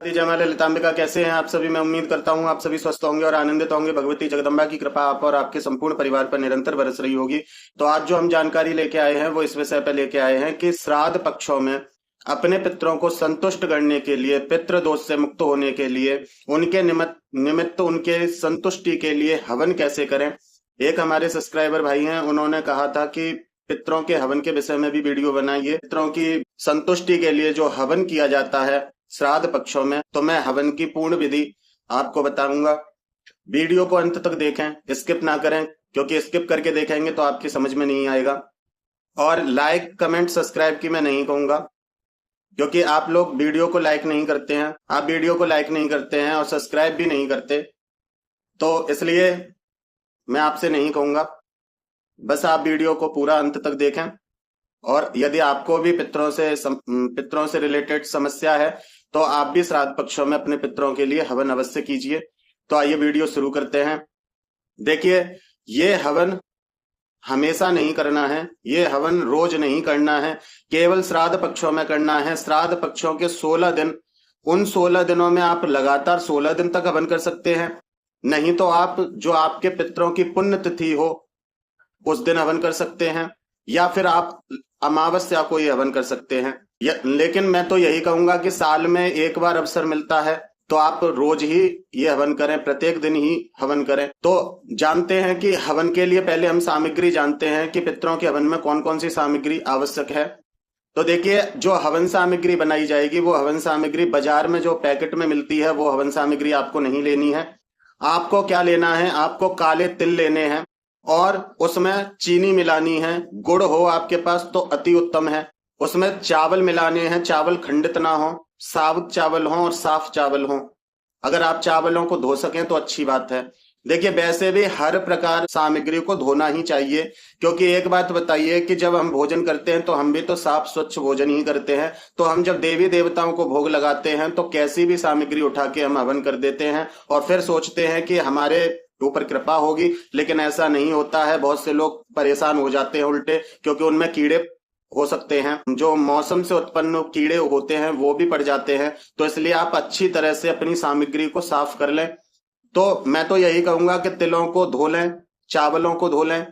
जय मां ललितांबिका। कैसे हैं आप सभी? मैं उम्मीद करता हूं आप सभी स्वस्थ होंगे और आनंदित होंगे। भगवती जगदम्बा की कृपा आप और आपके संपूर्ण परिवार पर निरंतर बरस रही होगी। तो आज जो हम जानकारी लेके आए हैं वो इस विषय पर लेके आए हैं कि श्राद्ध पक्षों में अपने पितरों को संतुष्ट करने के लिए, पितृ दोष से मुक्त होने के लिए, उनके निमित्त निमित्त उनके संतुष्टि के लिए हवन कैसे करें। एक हमारे सब्सक्राइबर भाई हैं, उन्होंने कहा था कि पितरों के हवन के विषय में भी वीडियो बनाइए। पितरों की संतुष्टि के लिए जो हवन किया जाता है श्राद्ध पक्षों में, तो मैं हवन की पूर्ण विधि आपको बताऊंगा। वीडियो को अंत तक देखें, स्किप ना करें, क्योंकि स्किप करके देखेंगे तो आपकी समझ में नहीं आएगा। और लाइक कमेंट सब्सक्राइब की मैं नहीं कहूंगा, क्योंकि आप लोग वीडियो को लाइक नहीं करते हैं। आप वीडियो को लाइक नहीं करते हैं और सब्सक्राइब भी नहीं करते, तो इसलिए मैं आपसे नहीं कहूंगा। बस आप वीडियो को पूरा अंत तक देखें। और यदि आपको भी पितरों से रिलेटेड समस्या है तो आप भी श्राद्ध पक्षों में अपने पितरों के लिए हवन अवश्य कीजिए। तो आइए वीडियो शुरू करते हैं। देखिए, ये हवन हमेशा नहीं करना है, ये हवन रोज नहीं करना है, केवल श्राद्ध पक्षों में करना है। श्राद्ध पक्षों के 16 दिन, उन 16 दिनों में आप लगातार 16 दिन तक हवन कर सकते हैं। नहीं तो आप जो आपके पितरों की पुण्य तिथि हो उस दिन हवन कर सकते हैं, या फिर आप अमावस्या को ही हवन कर सकते हैं। लेकिन मैं तो यही कहूंगा कि साल में एक बार अवसर मिलता है तो आप रोज ही ये हवन करें, प्रत्येक दिन ही हवन करें। तो जानते हैं कि हवन के लिए पहले हम सामग्री जानते हैं कि पितरों के हवन में कौन कौन सी सामग्री आवश्यक है। तो देखिए, जो हवन सामग्री बनाई जाएगी वो हवन सामग्री बाजार में जो पैकेट में मिलती है वो हवन सामग्री आपको नहीं लेनी है। आपको क्या लेना है? आपको काले तिल लेने हैं और उसमें चीनी मिलानी है। गुड़ हो आपके पास तो अति उत्तम है। उसमें चावल मिलाने हैं, चावल खंडित ना हो, साबुत चावल हो और साफ चावल हो। अगर आप चावलों को धो सकें तो अच्छी बात है। देखिए, वैसे भी हर प्रकार सामग्री को धोना ही चाहिए, क्योंकि एक बात बताइए कि जब हम भोजन करते हैं तो हम भी तो साफ स्वच्छ भोजन ही करते हैं। तो हम जब देवी देवताओं को भोग लगाते हैं तो कैसी भी सामग्री उठा के हम हवन कर देते हैं और फिर सोचते हैं कि हमारे ऊपर कृपा होगी, लेकिन ऐसा नहीं होता है। बहुत से लोग परेशान हो जाते हैं उल्टे, क्योंकि उनमें कीड़े हो सकते हैं, जो मौसम से उत्पन्न कीड़े होते हैं वो भी पड़ जाते हैं। तो इसलिए आप अच्छी तरह से अपनी सामग्री को साफ कर लें। तो मैं तो यही कहूंगा कि तिलों को धो लें, चावलों को धो लें,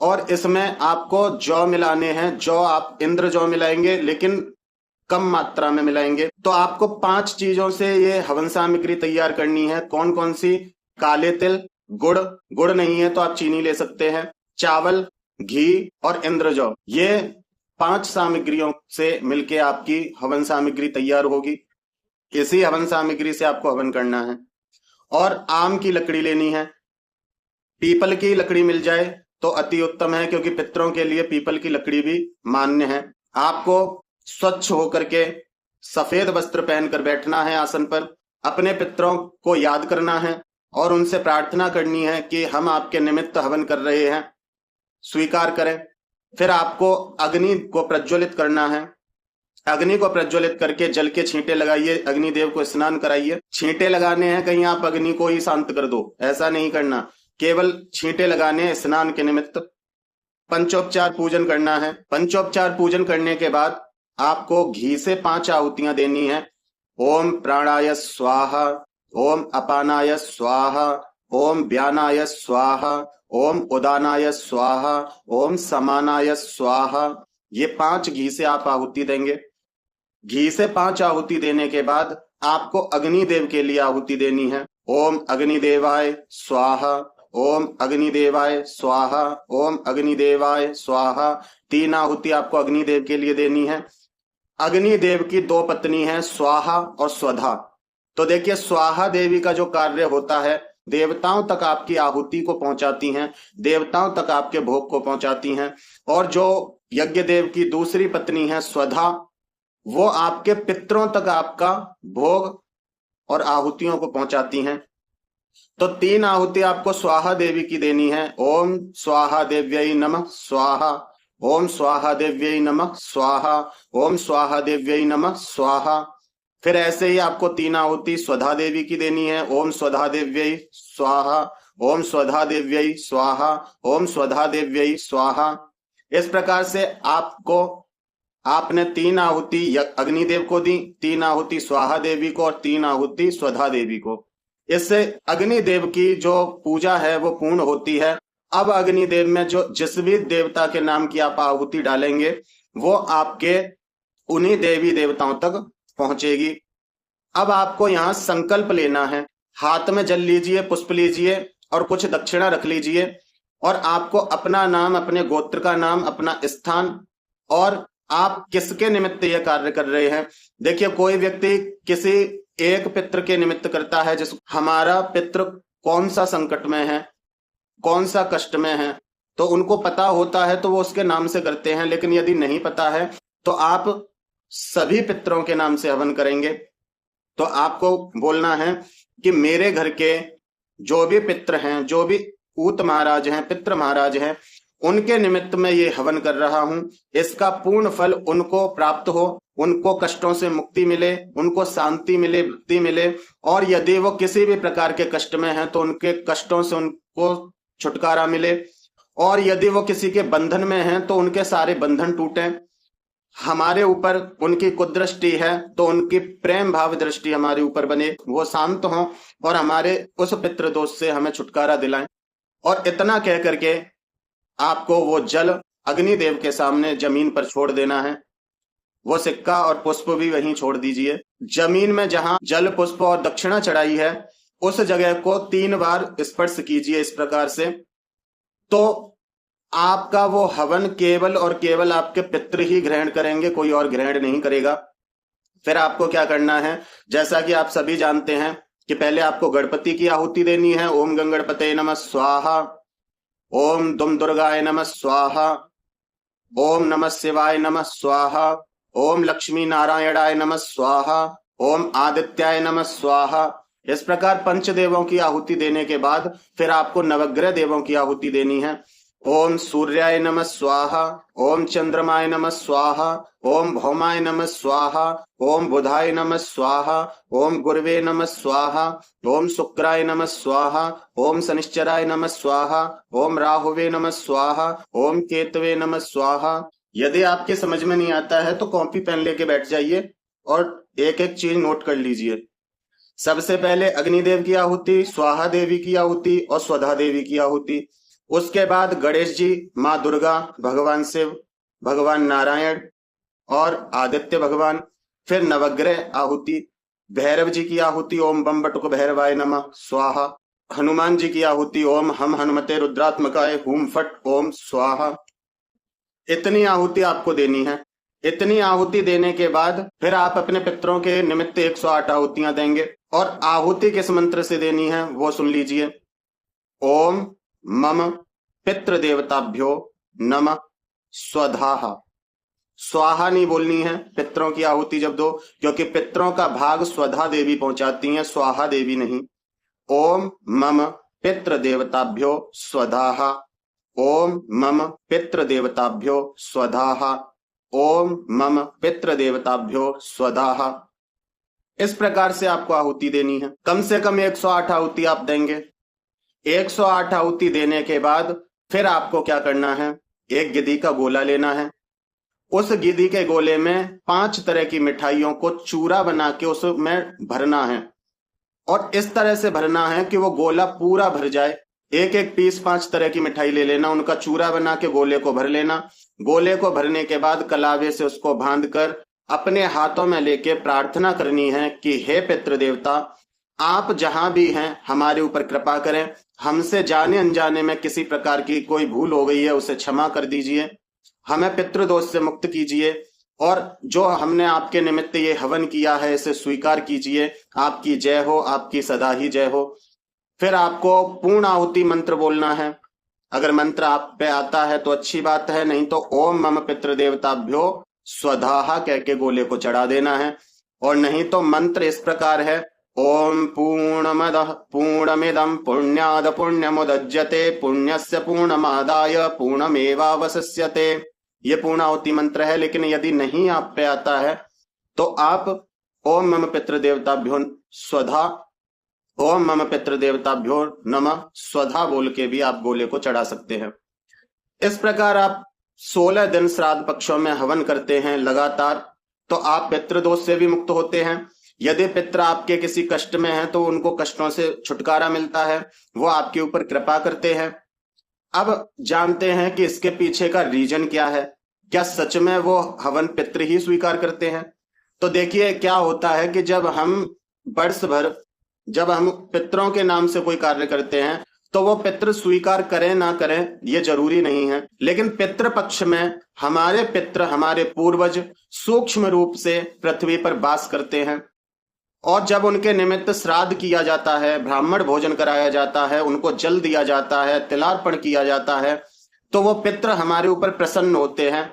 और इसमें आपको जौ मिलाने हैं। जौ आप इंद्र जौ मिलाएंगे, लेकिन कम मात्रा में मिलाएंगे। तो आपको 5 चीजों से ये हवन सामग्री तैयार करनी है। कौन कौन सी? काले तिल, गुड़, गुड़ नहीं है तो आप चीनी ले सकते हैं, चावल, घी और इंद्रजौ। ये 5 सामग्रियों से मिलके आपकी हवन सामग्री तैयार होगी। इसी हवन सामग्री से आपको हवन करना है। और आम की लकड़ी लेनी है। पीपल की लकड़ी मिल जाए तो अति उत्तम है, क्योंकि पितरों के लिए पीपल की लकड़ी भी मान्य है। आपको स्वच्छ होकर के सफेद वस्त्र पहनकर बैठना है आसन पर। अपने पितरों को याद करना है और उनसे प्रार्थना करनी है कि हम आपके निमित्त हवन कर रहे हैं, स्वीकार करें। फिर आपको अग्नि को प्रज्वलित करना है। अग्नि को प्रज्वलित करके जल के छींटे लगाइए, अग्निदेव को स्नान कराइए। छींटे लगाने हैं, कहीं आप अग्नि को ही शांत कर दो, ऐसा नहीं करना। केवल छींटे लगाने हैं स्नान के निमित्त। पंचोपचार पूजन करना है। पंचोपचार पूजन करने के बाद आपको घी से 5 आहुतियां देनी है। ओम प्राणाय स्वाहा, ओम अपानाय स्वाहा, ओम व्यानाय स्वाहा, ओम उदानाय स्वाहा, ओम समानाय स्वाहा। ये 5 घी से आप आहुति देंगे। घी से 5 आहुति देने के बाद आपको अग्निदेव के लिए आहुति देनी है। ओम अग्निदेवाय स्वाहा, ओम अग्निदेवाय स्वाहा, ओम अग्निदेवाय स्वाहा। 3 आहुति आपको अग्निदेव के लिए देनी है। अग्निदेव की 2 पत्नी हैं, स्वाहा और स्वधा। तो देखिए, स्वाहा देवी का जो कार्य होता है, देवताओं तक आपकी आहुति को पहुंचाती हैं, देवताओं तक आपके भोग को पहुंचाती हैं। और जो यज्ञ देव की दूसरी पत्नी है स्वधा, वो आपके पितरों तक आपका भोग और आहुतियों को पहुंचाती हैं। तो 3 आहुति आपको स्वाहा देवी की देनी है। ओम स्वाहा देव्यै नमः स्वाहा, ओम स्वाहा देव्यै नमः स्वाहा, ओम स्वाहा देव्यै नमः स्वाहा। फिर ऐसे ही आपको 3 आहुति स्वधा देवी की देनी है। ओम स्वधा देव्यै स्वाहा, ओम स्वधा देव्यै स्वाहा, ओम स्वधा देव्यै स्वाहा। इस प्रकार से आपको आपने 3 आहुति अग्निदेव को दी, 3 आहुति स्वाहा देवी को और 3 आहुति स्वधा देवी को। इससे अग्निदेव की जो पूजा है वो पूर्ण होती है। अब अग्निदेव में जो जिस भी देवता के नाम की आप आहुति डालेंगे वो आपके उन्हीं देवी देवताओं तक पहुंचेगी। अब आपको यहाँ संकल्प लेना है, हाथ में जल लीजिए, पुष्प लीजिए और कुछ दक्षिणा रख लीजिए और आपको अपना नाम, अपने गोत्र का नाम, अपना स्थान और आप किसके निमित्त यह कार्य कर रहे हैं। देखिए, कोई व्यक्ति किसी एक पितृ के निमित्त करता है, जिस हमारा पितृ कौन सा संकट में है, कौन सा कष्ट में है, तो उनको पता होता है तो वो उसके नाम से करते हैं। लेकिन यदि नहीं पता है तो आप सभी पितरों के नाम से हवन करेंगे। तो आपको बोलना है कि मेरे घर के जो भी पितृ हैं, जो भी ऊत महाराज हैं, पितृ महाराज हैं, उनके निमित्त में ये हवन कर रहा हूं। इसका पूर्ण फल उनको प्राप्त हो, उनको कष्टों से मुक्ति मिले, उनको शांति मिले, मुक्ति मिले। और यदि वो किसी भी प्रकार के कष्ट में हैं तो उनके कष्टों से उनको छुटकारा मिले। और यदि वो किसी के बंधन में हैं तो उनके सारे बंधन टूटे। हमारे ऊपर उनकी कुदृष्टि है तो उनकी प्रेम भाव दृष्टि हमारे ऊपर बने, वो शांत हों और हमारे उस पितृ दोष से हमें छुटकारा दिलाएं। और इतना कह करके आपको वो जल अग्निदेव के सामने जमीन पर छोड़ देना है। वो सिक्का और पुष्प भी वहीं छोड़ दीजिए। जमीन में जहां जल, पुष्प और दक्षिणा चढ़ाई है उस जगह को 3 बार स्पर्श कीजिए इस प्रकार से। तो आपका वो हवन केवल और केवल आपके पितृ ही ग्रहण करेंगे, कोई और ग्रहण नहीं करेगा। फिर आपको क्या करना है, जैसा कि आप सभी जानते हैं कि पहले आपको गणपति की आहुति देनी है। ओम गंगणपते नमः स्वाहा, ओम दुम दुर्गाय नमः स्वाहा, ओम नमः शिवाय नमः स्वाहा, ओम लक्ष्मी नारायणाय नमः स्वाहा, ओम आदित्याय नमः स्वाहा। इस प्रकार पंचदेवों की आहुति देने के बाद फिर आपको नवग्रह देवों की आहुति देनी है। ओम सूर्याय नमः स्वाहा, ओम चंद्रमाय नमः स्वाहा, ओम भौमाय नमः स्वाहा, ओम बुधाय नमः स्वाहा, ओम गुरवे नमः स्वाहा, ओम शुक्राय नमः स्वाहा, ओम शनिश्चराय नमः स्वाहा, ओम राहुवे नमः स्वाहा, ओम केतवे नमः स्वाहा। यदि आपके समझ में नहीं आता है तो कॉपी पेन लेके बैठ जाइए और एक एक चीज नोट कर लीजिए। सबसे पहले अग्निदेव की आहुति, स्वाहा देवी की आहुति और स्वधा देवी की आहुति। उसके बाद गणेश जी, माँ दुर्गा, भगवान शिव, भगवान नारायण और आदित्य भगवान। फिर नवग्रह आहुति, भैरव जी की आहुति, ओम बम बटुक भैरवाय नमः स्वाहा। हनुमान जी की आहुति, ओम हम हनुमते रुद्रात्मकाय हुम फट ओम स्वाहा। इतनी आहुति आपको देनी है। इतनी आहुति देने के बाद फिर आप अपने पितरों के निमित्त 108 आहुतियां देंगे। और आहुति किस मंत्र से देनी है वो सुन लीजिए। ओम मम पितृ देवताभ्यो नमः स्वधाहा। स्वाहा नहीं बोलनी है पितरों की आहुति जब दो, क्योंकि पितरों का भाग स्वधा देवी पहुंचाती हैं, स्वाहा देवी नहीं। ओम मम पितृ देवताभ्यो स्वधाहा, ओम मम पितृ देवताभ्यो स्वधाहा, ओम मम पितृ देवताभ्यो स्वधाहा। इस प्रकार से आपको आहुति देनी है। कम से कम 108 आहुति आप देंगे। 108 आहुति देने के बाद फिर आपको क्या करना है, एक गिद्धी का गोला लेना है। उस गिद्धी के गोले में 5 तरह की मिठाइयों को चूरा बना के उसमें भरना है और इस तरह से भरना है कि वो गोला पूरा भर जाए। एक एक पीस 5 तरह की मिठाई ले लेना, उनका चूरा बना के गोले को भर लेना। गोले को भरने के बाद कलावे से उसको बांधकर अपने हाथों में लेके प्रार्थना करनी है कि हे पितृ देवता, आप जहां भी हैं हमारे ऊपर कृपा करें। हमसे जाने अनजाने में किसी प्रकार की कोई भूल हो गई है उसे क्षमा कर दीजिए, हमें पितृदोष से मुक्त कीजिए और जो हमने आपके निमित्त ये हवन किया है इसे स्वीकार कीजिए। आपकी जय हो, आपकी सदा ही जय हो। फिर आपको पूर्ण आहुति मंत्र बोलना है। अगर मंत्र आप पे आता है तो अच्छी बात है, नहीं तो ओम मम पितृ देवताभ्यो स्वधाहा कह के गोले को चढ़ा देना है। और नहीं तो मंत्र इस प्रकार है, ओम पूर्णमदः पूर्णमिदं पुण्याद पुण्यमुदज्यते पुण्यस्य पूर्णमादाय पूर्णमेवावशिष्यते। ये पूर्णाहुति मंत्र है। लेकिन यदि नहीं आप पे आता है तो आप ओम मम पितृ देवताभ्यो स्वधा, ओम मम पितृ देवताभ्यो नमः स्वधा बोल के भी आप गोले को चढ़ा सकते हैं। इस प्रकार आप 16 दिन श्राद्ध पक्षों में हवन करते हैं लगातार, तो आप पितृदोष से भी मुक्त होते हैं। यदि पितृ आपके किसी कष्ट में हैं तो उनको कष्टों से छुटकारा मिलता है, वो आपके ऊपर कृपा करते हैं। अब जानते हैं कि इसके पीछे का रीजन क्या है। क्या सच में वो हवन पितृ ही स्वीकार करते हैं? तो देखिए क्या होता है कि जब हम वर्ष भर जब हम पितरों के नाम से कोई कार्य करते हैं तो वो पितृ स्वीकार करें ना करें ये जरूरी नहीं है, लेकिन पितृ पक्ष में हमारे पितृ, हमारे पूर्वज सूक्ष्म रूप से पृथ्वी पर वास करते हैं। और जब उनके निमित्त श्राद्ध किया जाता है, ब्राह्मण भोजन कराया जाता है, उनको जल दिया जाता है, तिलार्पण किया जाता है, तो वो पितृ हमारे ऊपर प्रसन्न होते हैं।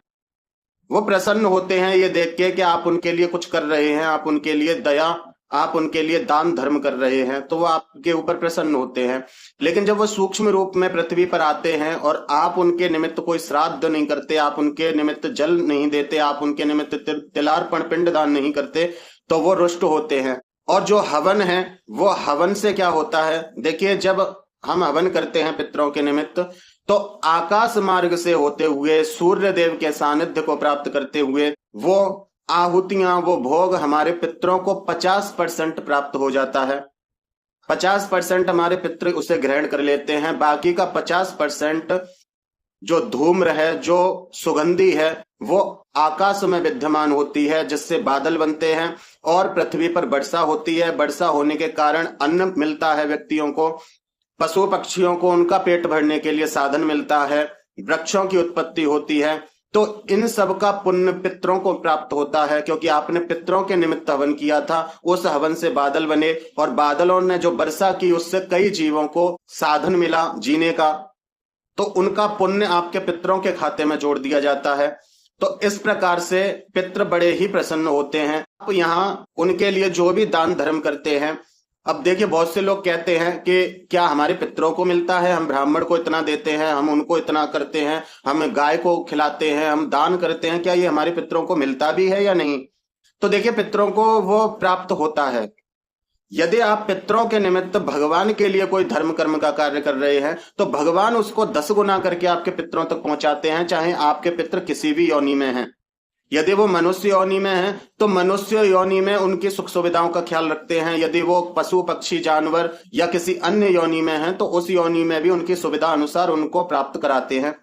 वो प्रसन्न होते हैं ये देख के कि आप उनके लिए कुछ कर रहे हैं, आप उनके लिए दया, आप उनके लिए दान धर्म कर रहे हैं, तो वो आपके ऊपर प्रसन्न होते हैं। लेकिन जब वो सूक्ष्म रूप में पृथ्वी पर आते हैं और आप उनके निमित्त कोई श्राद्ध नहीं करते, आप उनके निमित्त जल नहीं देते, आप उनके निमित्त तिलार्पण पिंडदान नहीं करते, तो वो रुष्ट होते हैं। और जो हवन है वो हवन से क्या होता है, देखिए जब हम हवन करते हैं पितरों के निमित्त तो आकाश मार्ग से होते हुए सूर्य देव के सानिध्य को प्राप्त करते हुए वो आहुतियां, वो भोग हमारे पितरों को 50% प्राप्त हो जाता है। 50% हमारे पितृ उसे ग्रहण कर लेते हैं, बाकी का 50% जो धूम्र है, जो सुगंधी है, वो आकाश में विद्यमान होती है, जिससे बादल बनते हैं और पृथ्वी पर वर्षा होती है। वर्षा होने के कारण अन्न मिलता है व्यक्तियों को, पशु पक्षियों को उनका पेट भरने के लिए साधन मिलता है, वृक्षों की उत्पत्ति होती है। तो इन सब का पुण्य पितरों को प्राप्त होता है, क्योंकि आपने पितरों के निमित्त हवन किया था, उस हवन से बादल बने और बादलों ने जो वर्षा की उससे कई जीवों को साधन मिला जीने का, तो उनका पुण्य आपके पितरों के खाते में जोड़ दिया जाता है। तो इस प्रकार से पितृ बड़े ही प्रसन्न होते हैं। आप यहाँ उनके लिए जो भी दान धर्म करते हैं, अब देखिए बहुत से लोग कहते हैं कि क्या हमारे पितरों को मिलता है, हम ब्राह्मण को इतना देते हैं, हम उनको इतना करते हैं, हम गाय को खिलाते हैं, हम दान करते हैं, क्या ये हमारे पितरों को मिलता भी है या नहीं? तो देखिए पितरों को वो प्राप्त होता है। यदि आप पितरों के निमित्त भगवान के लिए कोई धर्म कर्म का कार्य कर रहे हैं तो भगवान उसको 10 गुना करके आपके पितरों तक पहुंचाते हैं, चाहे आपके पितर किसी भी योनि में हैं। यदि वो मनुष्य योनि में है तो मनुष्य योनि में उनकी सुख सुविधाओं का ख्याल रखते हैं, यदि वो पशु पक्षी जानवर या किसी अन्य योनि में है तो उस योनि में भी उनकी सुविधा अनुसार उनको प्राप्त कराते हैं।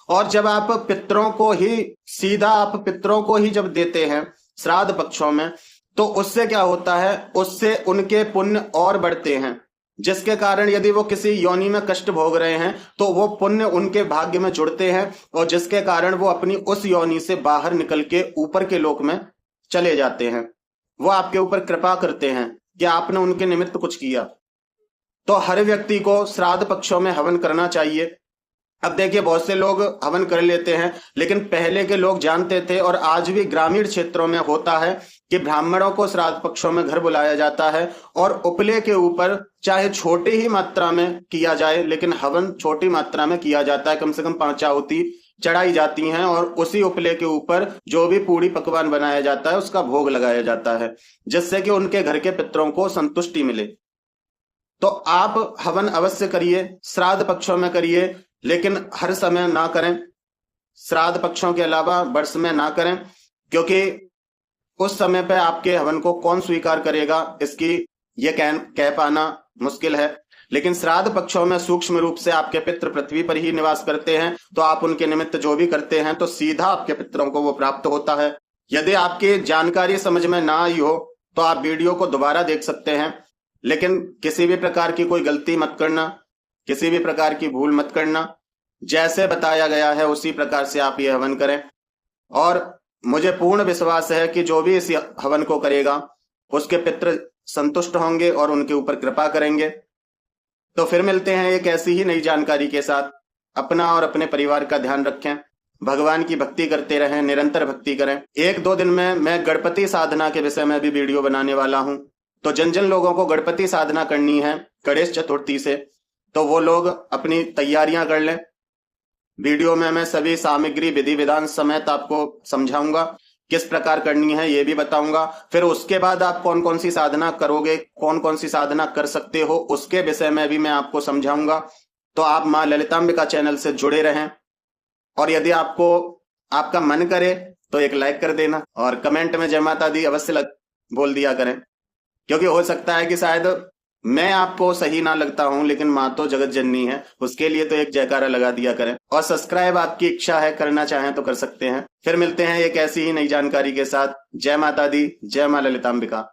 और जब आप पितरों को ही सीधा आप पितरों को ही जब देते हैं श्राद्ध पक्षों में, तो उससे क्या होता है, उससे उनके पुण्य और बढ़ते हैं, जिसके कारण यदि वो किसी योनि में कष्ट भोग रहे हैं तो वो पुण्य उनके भाग्य में जुड़ते हैं और जिसके कारण वो अपनी उस योनि से बाहर निकल के ऊपर के लोक में चले जाते हैं। वो आपके ऊपर कृपा करते हैं कि आपने उनके निमित्त कुछ किया। तो हर व्यक्ति को श्राद्ध पक्षों में हवन करना चाहिए। अब देखिए बहुत से लोग हवन कर लेते हैं, लेकिन पहले के लोग जानते थे और आज भी ग्रामीण क्षेत्रों में होता है कि ब्राह्मणों को श्राद्ध पक्षों में घर बुलाया जाता है और उपले के ऊपर चाहे छोटी ही मात्रा में किया जाए, लेकिन हवन छोटी मात्रा में किया जाता है, कम से कम 5 आहुति चढ़ाई जाती हैं और उसी उपले के ऊपर जो भी पूड़ी पकवान बनाया जाता है उसका भोग लगाया जाता है, जिससे कि उनके घर के पितरों को संतुष्टि मिले। तो आप हवन अवश्य करिए, श्राद्ध पक्षों में करिए, लेकिन हर समय ना करें, श्राद्ध पक्षों के अलावा वर्ष में ना करें, क्योंकि उस समय पे आपके हवन को कौन स्वीकार करेगा इसकी ये कह पाना मुश्किल है। लेकिन श्राद्ध पक्षों में सूक्ष्म रूप से आपके पितृ पृथ्वी पर ही निवास करते हैं, तो आप उनके निमित्त जो भी करते हैं तो सीधा आपके पितरों को वो प्राप्त होता है। यदि आपकी जानकारी समझ में ना आई हो तो आप वीडियो को दोबारा देख सकते हैं, लेकिन किसी भी प्रकार की कोई गलती मत करना, किसी भी प्रकार की भूल मत करना। जैसे बताया गया है उसी प्रकार से आप ये हवन करें और मुझे पूर्ण विश्वास है कि जो भी इस हवन को करेगा उसके पितृ संतुष्ट होंगे और उनके ऊपर कृपा करेंगे। तो फिर मिलते हैं एक ऐसी ही नई जानकारी के साथ। अपना और अपने परिवार का ध्यान रखें, भगवान की भक्ति करते रहें, निरंतर भक्ति करें। 1-2 दिन में मैं गणपति साधना के विषय में भी वीडियो बनाने वाला हूं, तो जिन लोगों को गणपति साधना करनी है गणेश चतुर्थी से, तो वो लोग अपनी तैयारियां कर लें। वीडियो में मैं सभी सामग्री विधि विधान समेत आपको समझाऊंगा, किस प्रकार करनी है ये भी बताऊंगा। फिर उसके बाद आप कौन कौन सी साधना करोगे, कौन कौन सी साधना कर सकते हो, उसके विषय में भी मैं आपको समझाऊंगा। तो आप मां ललितांबिका चैनल से जुड़े रहें। और यदि आपको आपका मन करे तो एक लाइक कर देना और कमेंट में जय माता दी अवश्य बोल दिया करें, क्योंकि हो सकता है कि शायद मैं आपको सही ना लगता हूं, लेकिन माँ तो जगत जननी है, उसके लिए तो एक जयकारा लगा दिया करें। और सब्सक्राइब आपकी इच्छा है, करना चाहें तो कर सकते हैं। फिर मिलते हैं एक ऐसी ही नई जानकारी के साथ। जय माता दी, जय मां ललितांबिका।